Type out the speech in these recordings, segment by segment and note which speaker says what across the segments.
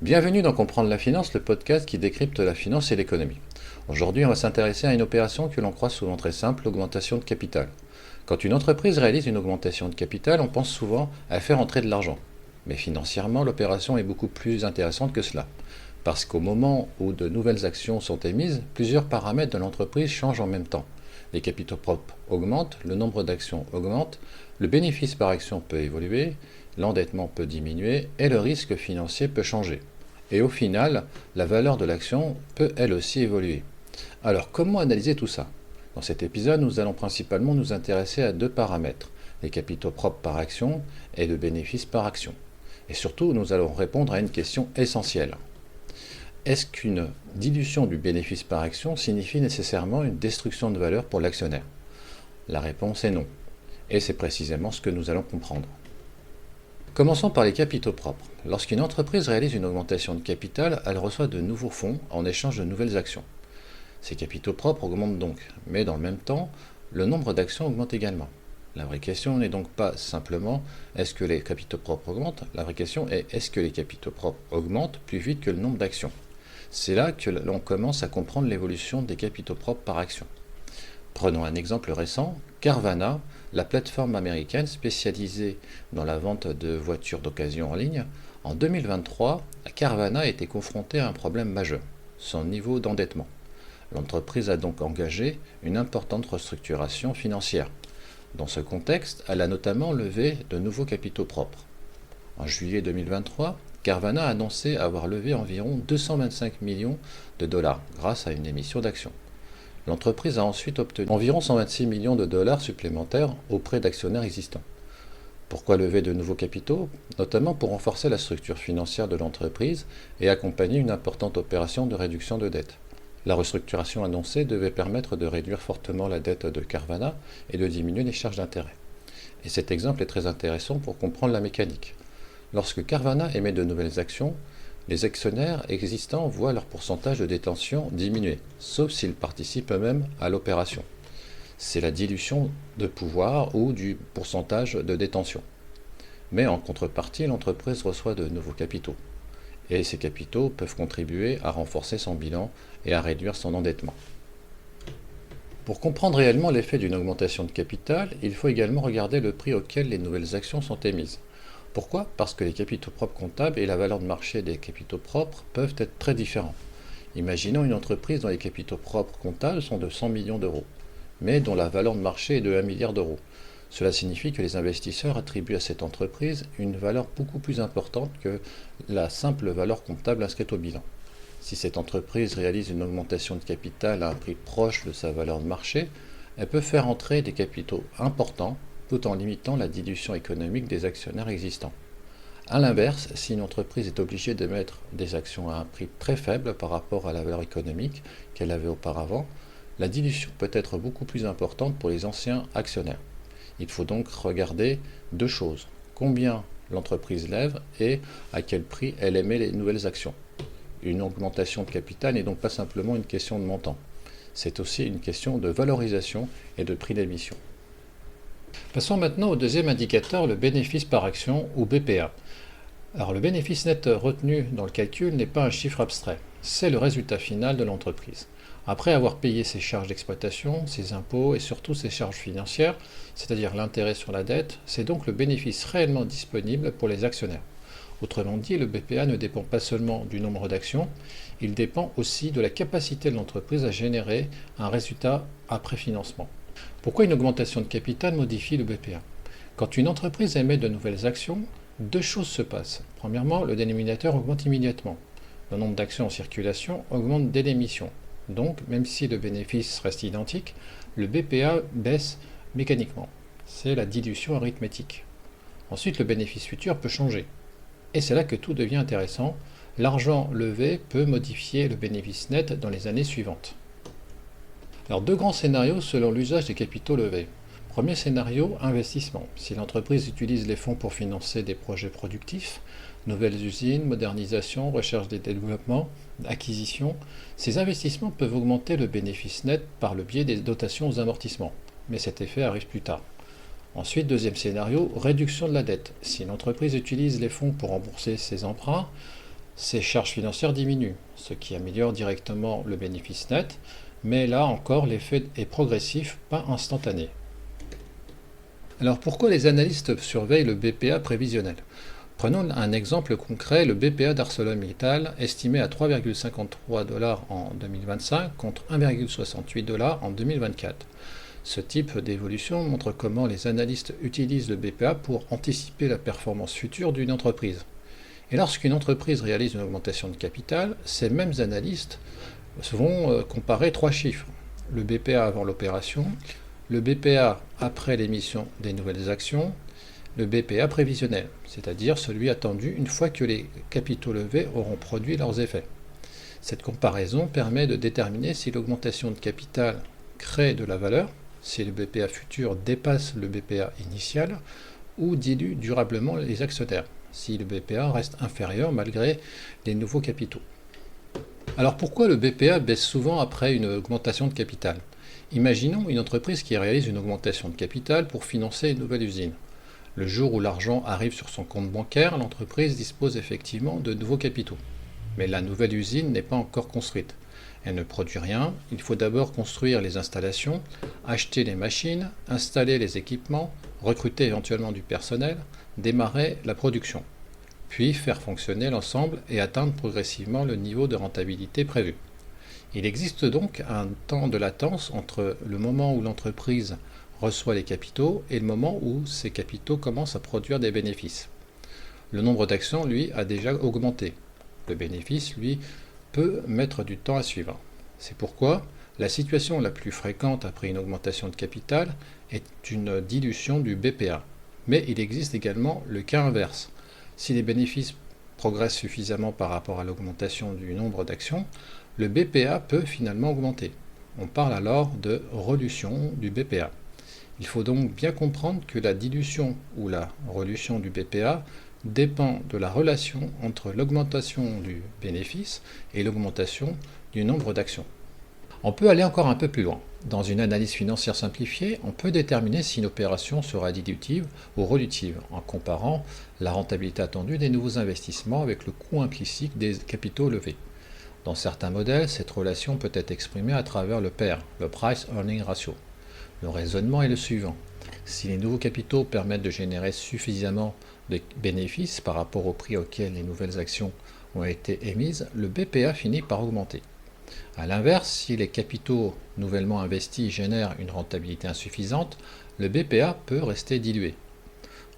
Speaker 1: Bienvenue dans Comprendre la finance, le podcast qui décrypte la finance et l'économie. Aujourd'hui, on va s'intéresser à une opération que l'on croit souvent très simple, l'augmentation de capital. Quand une entreprise réalise une augmentation de capital, on pense souvent à faire entrer de l'argent. Mais financièrement, l'opération est beaucoup plus intéressante que cela. Parce qu'au moment où de nouvelles actions sont émises, plusieurs paramètres de l'entreprise changent en même temps. Les capitaux propres augmentent, le nombre d'actions augmente, le bénéfice par action peut évoluer, l'endettement peut diminuer et le risque financier peut changer. Et au final, la valeur de l'action peut elle aussi évoluer. Alors comment analyser tout ça? Dans cet épisode, nous allons principalement nous intéresser à deux paramètres, les capitaux propres par action et le bénéfice par action. Et surtout, nous allons répondre à une question essentielle. Est-ce qu'une dilution du bénéfice par action signifie nécessairement une destruction de valeur pour l'actionnaire? La réponse est non. Et c'est précisément ce que nous allons comprendre. Commençons par les capitaux propres. Lorsqu'une entreprise réalise une augmentation de capital, elle reçoit de nouveaux fonds en échange de nouvelles actions. Ces capitaux propres augmentent donc, mais dans le même temps, le nombre d'actions augmente également. La vraie question n'est donc pas simplement est-ce que les capitaux propres augmentent, la vraie question est est-ce que les capitaux propres augmentent plus vite que le nombre d'actions. C'est là que l'on commence à comprendre l'évolution des capitaux propres par action. Prenons un exemple récent, Carvana, la plateforme américaine spécialisée dans la vente de voitures d'occasion en ligne. En 2023, Carvana a été confrontée à un problème majeur, son niveau d'endettement. L'entreprise a donc engagé une importante restructuration financière. Dans ce contexte, elle a notamment levé de nouveaux capitaux propres. En juillet 2023, Carvana a annoncé avoir levé environ 225 millions de dollars grâce à une émission d'actions. L'entreprise a ensuite obtenu environ 126 millions de dollars supplémentaires auprès d'actionnaires existants. Pourquoi lever de nouveaux capitaux? Notamment pour renforcer la structure financière de l'entreprise et accompagner une importante opération de réduction de dette. La restructuration annoncée devait permettre de réduire fortement la dette de Carvana et de diminuer les charges d'intérêt. Et cet exemple est très intéressant pour comprendre la mécanique. Lorsque Carvana émet de nouvelles actions, les actionnaires existants voient leur pourcentage de détention diminuer, sauf s'ils participent eux-mêmes à l'opération. C'est la dilution de pouvoir ou du pourcentage de détention. Mais en contrepartie, l'entreprise reçoit de nouveaux capitaux. Et ces capitaux peuvent contribuer à renforcer son bilan et à réduire son endettement. Pour comprendre réellement l'effet d'une augmentation de capital, il faut également regarder le prix auquel les nouvelles actions sont émises. Pourquoi? Parce que les capitaux propres comptables et la valeur de marché des capitaux propres peuvent être très différents. Imaginons une entreprise dont les capitaux propres comptables sont de 100 millions d'euros, mais dont la valeur de marché est de 1 milliard d'euros. Cela signifie que les investisseurs attribuent à cette entreprise une valeur beaucoup plus importante que la simple valeur comptable inscrite au bilan. Si cette entreprise réalise une augmentation de capital à un prix proche de sa valeur de marché, elle peut faire entrer des capitaux importants tout en limitant la dilution économique des actionnaires existants. A l'inverse, si une entreprise est obligée d'émettre des actions à un prix très faible par rapport à la valeur économique qu'elle avait auparavant, la dilution peut être beaucoup plus importante pour les anciens actionnaires. Il faut donc regarder deux choses. Combien l'entreprise lève et à quel prix elle émet les nouvelles actions. Une augmentation de capital n'est donc pas simplement une question de montant. C'est aussi une question de valorisation et de prix d'émission. Passons maintenant au deuxième indicateur, le bénéfice par action ou BPA. Alors le bénéfice net retenu dans le calcul n'est pas un chiffre abstrait, c'est le résultat final de l'entreprise. Après avoir payé ses charges d'exploitation, ses impôts et surtout ses charges financières, c'est-à-dire l'intérêt sur la dette, c'est donc le bénéfice réellement disponible pour les actionnaires. Autrement dit, le BPA ne dépend pas seulement du nombre d'actions, il dépend aussi de la capacité de l'entreprise à générer un résultat après financement. Pourquoi une augmentation de capital modifie le BPA? Quand une entreprise émet de nouvelles actions, deux choses se passent. Premièrement, le dénominateur augmente immédiatement. Le nombre d'actions en circulation augmente dès l'émission. Donc, même si le bénéfice reste identique, le BPA baisse mécaniquement. C'est la dilution arithmétique. Ensuite, le bénéfice futur peut changer. Et c'est là que tout devient intéressant. L'argent levé peut modifier le bénéfice net dans les années suivantes. Alors, deux grands scénarios selon l'usage des capitaux levés. Premier scénario, investissement. Si l'entreprise utilise les fonds pour financer des projets productifs, nouvelles usines, modernisation, recherche et développement, acquisition, ces investissements peuvent augmenter le bénéfice net par le biais des dotations aux amortissements. Mais cet effet arrive plus tard. Ensuite, deuxième scénario, réduction de la dette. Si l'entreprise utilise les fonds pour rembourser ses emprunts, ses charges financières diminuent, ce qui améliore directement le bénéfice net, mais là encore l'effet est progressif, pas instantané. Alors pourquoi les analystes surveillent le BPA prévisionnel? Prenons un exemple concret, le BPA d'ArcelorMittal estimé à 3,53 $ en 2025 contre 1,68 $ en 2024. Ce type d'évolution montre comment les analystes utilisent le BPA pour anticiper la performance future d'une entreprise. Et lorsqu'une entreprise réalise une augmentation de capital, ces mêmes analystes vont comparer trois chiffres. Le BPA avant l'opération, le BPA après l'émission des nouvelles actions, le BPA prévisionnel, c'est-à-dire celui attendu une fois que les capitaux levés auront produit leurs effets. Cette comparaison permet de déterminer si l'augmentation de capital crée de la valeur, si le BPA futur dépasse le BPA initial, ou dilue durablement les actionnaires, si le BPA reste inférieur malgré les nouveaux capitaux. Alors pourquoi le BPA baisse souvent après une augmentation de capital? Imaginons une entreprise qui réalise une augmentation de capital pour financer une nouvelle usine. Le jour où l'argent arrive sur son compte bancaire, l'entreprise dispose effectivement de nouveaux capitaux. Mais la nouvelle usine n'est pas encore construite. Elle ne produit rien, il faut d'abord construire les installations, acheter les machines, installer les équipements, recruter éventuellement du personnel, démarrer la production, puis faire fonctionner l'ensemble et atteindre progressivement le niveau de rentabilité prévu. Il existe donc un temps de latence entre le moment où l'entreprise reçoit les capitaux et le moment où ces capitaux commencent à produire des bénéfices. Le nombre d'actions, lui, a déjà augmenté. Le bénéfice, lui, peut mettre du temps à suivre. C'est pourquoi la situation la plus fréquente après une augmentation de capital est une dilution du BPA. Mais il existe également le cas inverse. Si les bénéfices progressent suffisamment par rapport à l'augmentation du nombre d'actions, le BPA peut finalement augmenter. On parle alors de relution du BPA. Il faut donc bien comprendre que la dilution ou la relution du BPA dépend de la relation entre l'augmentation du bénéfice et l'augmentation du nombre d'actions. On peut aller encore un peu plus loin. Dans une analyse financière simplifiée, on peut déterminer si une opération sera dilutive ou relutive en comparant la rentabilité attendue des nouveaux investissements avec le coût implicite des capitaux levés. Dans certains modèles, cette relation peut être exprimée à travers le PER, le Price Earning Ratio. Le raisonnement est le suivant. Si les nouveaux capitaux permettent de générer suffisamment de bénéfices par rapport au prix auquel les nouvelles actions ont été émises, le BPA finit par augmenter. A l'inverse, si les capitaux nouvellement investis génèrent une rentabilité insuffisante, le BPA peut rester dilué.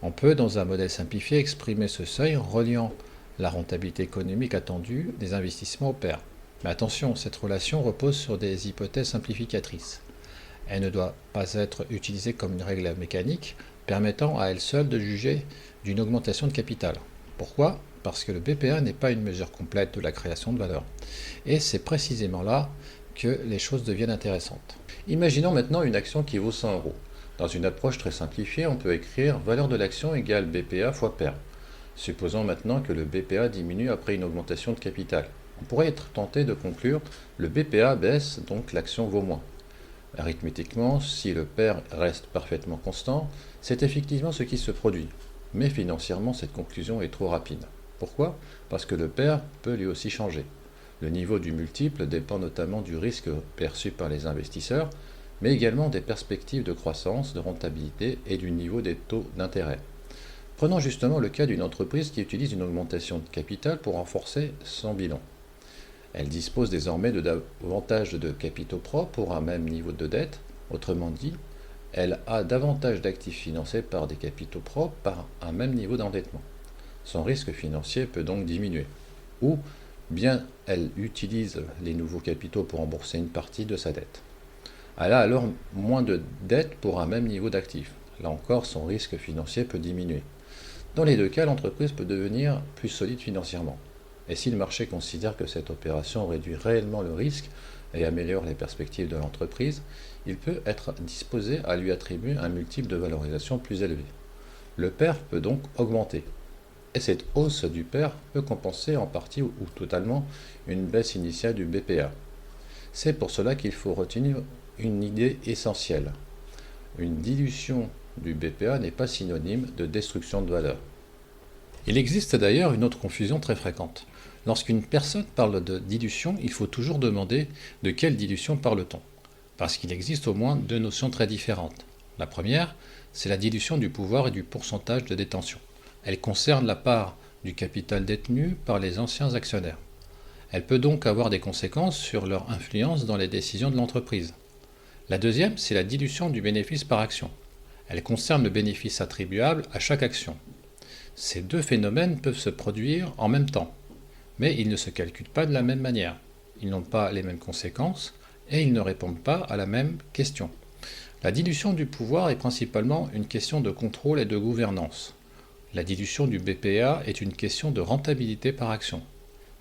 Speaker 1: On peut, dans un modèle simplifié, exprimer ce seuil en reliant la rentabilité économique attendue des investissements au PER. Mais attention, cette relation repose sur des hypothèses simplificatrices. Elle ne doit pas être utilisée comme une règle mécanique permettant à elle seule de juger d'une augmentation de capital. Pourquoi? Parce que le BPA n'est pas une mesure complète de la création de valeur. Et c'est précisément là que les choses deviennent intéressantes. Imaginons maintenant une action qui vaut 100 euros. Dans une approche très simplifiée, on peut écrire valeur de l'action égale BPA fois PER. Supposons maintenant que le BPA diminue après une augmentation de capital. On pourrait être tenté de conclure le BPA baisse, donc l'action vaut moins. Arithmétiquement, si le PER reste parfaitement constant, c'est effectivement ce qui se produit. Mais financièrement, cette conclusion est trop rapide. Pourquoi? Parce que le PER peut lui aussi changer. Le niveau du multiple dépend notamment du risque perçu par les investisseurs, mais également des perspectives de croissance, de rentabilité et du niveau des taux d'intérêt. Prenons justement le cas d'une entreprise qui utilise une augmentation de capital pour renforcer son bilan. Elle dispose désormais de davantage de capitaux propres pour un même niveau de dette. Autrement dit, elle a davantage d'actifs financés par des capitaux propres par un même niveau d'endettement. Son risque financier peut donc diminuer. Ou bien elle utilise les nouveaux capitaux pour rembourser une partie de sa dette. Elle a alors moins de dettes pour un même niveau d'actifs. Là encore, son risque financier peut diminuer. Dans les deux cas, l'entreprise peut devenir plus solide financièrement. Et si le marché considère que cette opération réduit réellement le risque et améliore les perspectives de l'entreprise, il peut être disposé à lui attribuer un multiple de valorisation plus élevé. Le PER peut donc augmenter. Et cette hausse du PER peut compenser en partie ou totalement une baisse initiale du BPA. C'est pour cela qu'il faut retenir une idée essentielle. Une dilution du BPA n'est pas synonyme de destruction de valeur. Il existe d'ailleurs une autre confusion très fréquente. Lorsqu'une personne parle de dilution, il faut toujours demander de quelle dilution parle-t-on, parce qu'il existe au moins deux notions très différentes. La première, c'est la dilution du pouvoir et du pourcentage de détention. Elle concerne la part du capital détenu par les anciens actionnaires. Elle peut donc avoir des conséquences sur leur influence dans les décisions de l'entreprise. La deuxième, c'est la dilution du bénéfice par action. Elle concerne le bénéfice attribuable à chaque action. Ces deux phénomènes peuvent se produire en même temps, mais ils ne se calculent pas de la même manière. Ils n'ont pas les mêmes conséquences et ils ne répondent pas à la même question. La dilution du pouvoir est principalement une question de contrôle et de gouvernance. La dilution du BPA est une question de rentabilité par action.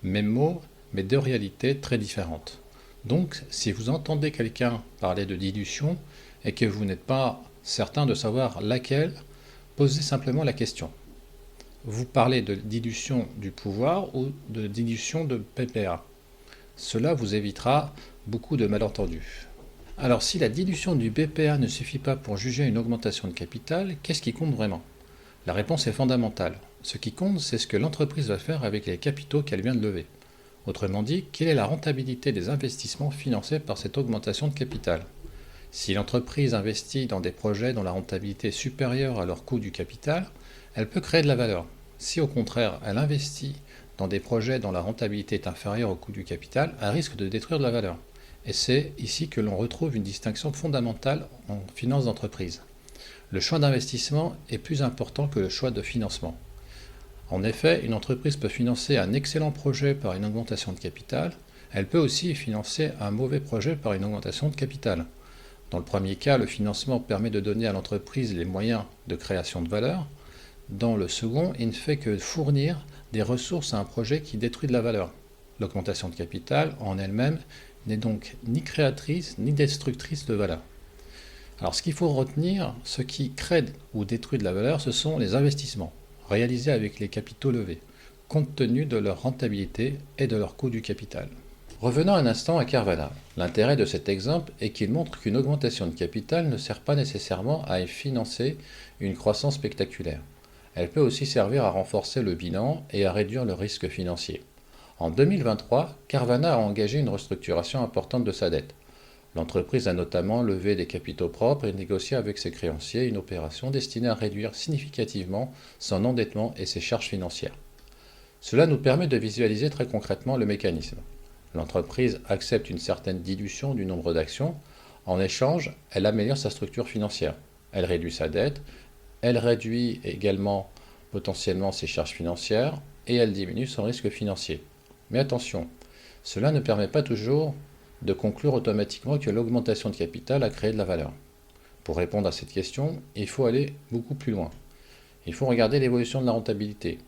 Speaker 1: Même mot, mais deux réalités très différentes. Donc, si vous entendez quelqu'un parler de dilution et que vous n'êtes pas certain de savoir laquelle, posez simplement la question. Vous parlez de dilution du pouvoir ou de dilution de BPA. Cela vous évitera beaucoup de malentendus. Alors, si la dilution du BPA ne suffit pas pour juger une augmentation de capital, qu'est-ce qui compte vraiment? La réponse est fondamentale. Ce qui compte, c'est ce que l'entreprise va faire avec les capitaux qu'elle vient de lever. Autrement dit, quelle est la rentabilité des investissements financés par cette augmentation de capital? Si l'entreprise investit dans des projets dont la rentabilité est supérieure à leur coût du capital, elle peut créer de la valeur. Si au contraire, elle investit dans des projets dont la rentabilité est inférieure au coût du capital, elle risque de détruire de la valeur. Et c'est ici que l'on retrouve une distinction fondamentale en finance d'entreprise. Le choix d'investissement est plus important que le choix de financement. En effet, une entreprise peut financer un excellent projet par une augmentation de capital, elle peut aussi financer un mauvais projet par une augmentation de capital. Dans le premier cas, le financement permet de donner à l'entreprise les moyens de création de valeur. Dans le second, il ne fait que fournir des ressources à un projet qui détruit de la valeur. L'augmentation de capital, en elle-même, n'est donc ni créatrice ni destructrice de valeur. Alors ce qu'il faut retenir, ce qui crée ou détruit de la valeur, ce sont les investissements réalisés avec les capitaux levés, compte tenu de leur rentabilité et de leur coût du capital. Revenons un instant à Carvana. L'intérêt de cet exemple est qu'il montre qu'une augmentation de capital ne sert pas nécessairement à financer une croissance spectaculaire. Elle peut aussi servir à renforcer le bilan et à réduire le risque financier. En 2023, Carvana a engagé une restructuration importante de sa dette. L'entreprise a notamment levé des capitaux propres et négocié avec ses créanciers une opération destinée à réduire significativement son endettement et ses charges financières. Cela nous permet de visualiser très concrètement le mécanisme. L'entreprise accepte une certaine dilution du nombre d'actions. En échange, elle améliore sa structure financière. Elle réduit sa dette, elle réduit également potentiellement ses charges financières et elle diminue son risque financier. Mais attention, cela ne permet pas toujours de conclure automatiquement que l'augmentation de capital a créé de la valeur. Pour répondre à cette question, il faut aller beaucoup plus loin. Il faut regarder l'évolution de la rentabilité,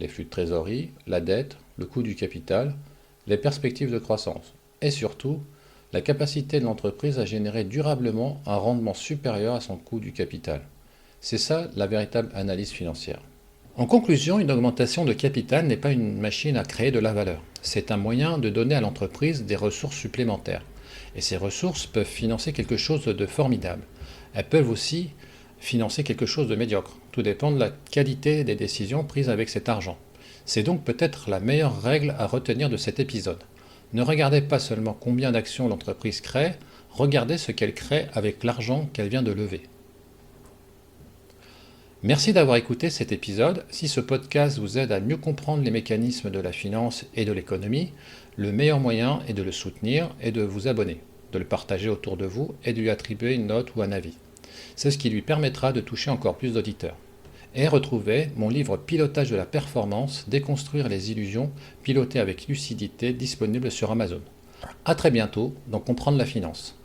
Speaker 1: les flux de trésorerie, la dette, le coût du capital, les perspectives de croissance et surtout la capacité de l'entreprise à générer durablement un rendement supérieur à son coût du capital. C'est ça la véritable analyse financière. En conclusion, une augmentation de capital n'est pas une machine à créer de la valeur. C'est un moyen de donner à l'entreprise des ressources supplémentaires. Et ces ressources peuvent financer quelque chose de formidable. Elles peuvent aussi financer quelque chose de médiocre. Tout dépend de la qualité des décisions prises avec cet argent. C'est donc peut-être la meilleure règle à retenir de cet épisode. Ne regardez pas seulement combien d'actions l'entreprise crée, regardez ce qu'elle crée avec l'argent qu'elle vient de lever. Merci d'avoir écouté cet épisode. Si ce podcast vous aide à mieux comprendre les mécanismes de la finance et de l'économie, le meilleur moyen est de le soutenir et de vous abonner, de le partager autour de vous et de lui attribuer une note ou un avis. C'est ce qui lui permettra de toucher encore plus d'auditeurs. Et retrouvez mon livre Pilotage de la performance, déconstruire les illusions, piloter avec lucidité, disponible sur Amazon. À très bientôt dans Comprendre la finance.